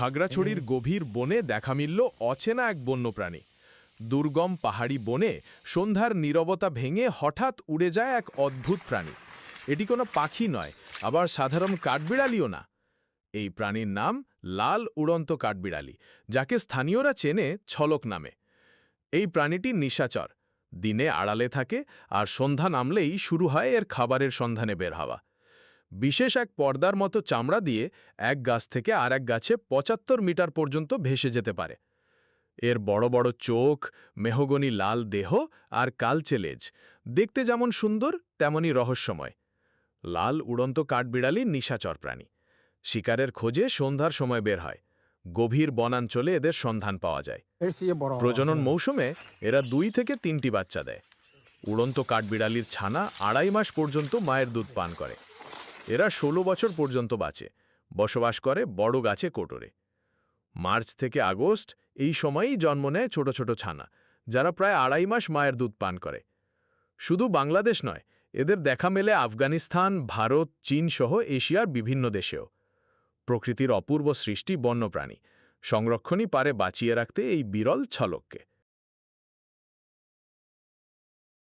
খাগড়াছড়ির গভীর বনে দেখা মিলল অচেনা এক বন্যপ্রাণী। দুর্গম পাহাড়ি বনে সন্ধ্যার নীরবতা ভেঙে হঠাৎ উড়ে যায় এক অদ্ভুত প্রাণী। এটি কোনো পাখি নয়, আবার সাধারণ কাঠবিড়ালিও না। এই প্রাণীর নাম লাল উড়ন্ত কাঠবিড়ালি, যাকে স্থানীয়রা চেনে ছলক নামে। এই প্রাণীটি নিশাচর, দিনে আড়ালে থাকে আর সন্ধ্যা নামলেই শুরু হয় এর খাবারের সন্ধানে বের হওয়া। বিশেষ এক পর্দার মতো চামড়া দিয়ে এক গাছ থেকে আর এক গাছে ৭৫ মিটার পর্যন্ত ভেসে যেতে পারে। এর বড় বড় চোখ, মেহগনি লাল দেহ আর কালচে লেজ, দেখতে যেমন সুন্দর তেমনি রহস্যময়। লাল উড়ন্ত কাঠবিড়ালি নিশাচর প্রাণী, শিকারের খোঁজে সন্ধ্যার সময় বের হয়। গভীর বনাঞ্চলে এদের সন্ধান পাওয়া যায়। প্রজনন মৌসুমে এরা ২ থেকে ৩টি বাচ্চা দেয়। উড়ন্ত কাঠবিড়ালির ছানা ২.৫ মাস পর্যন্ত মায়ের দুধ পান করে। এরা ১৬ বছর পর্যন্ত বাঁচে, বসবাস করে বড় গাছে কোটরে। মার্চ থেকে আগস্ট এই সময়েই জন্ম নেয় ছোট ছোট ছানা, যারা প্রায় ২.৫ মাস মায়ের দুধ পান করে। শুধু বাংলাদেশ নয়, এদের দেখা মেলে আফগানিস্তান, ভারত, চীন সহ এশিয়ার বিভিন্ন দেশেও। প্রকৃতির অপূর্ব সৃষ্টি বন্যপ্রাণী সংরক্ষণই পারে বাঁচিয়ে রাখতে এই বিরল ছলককে।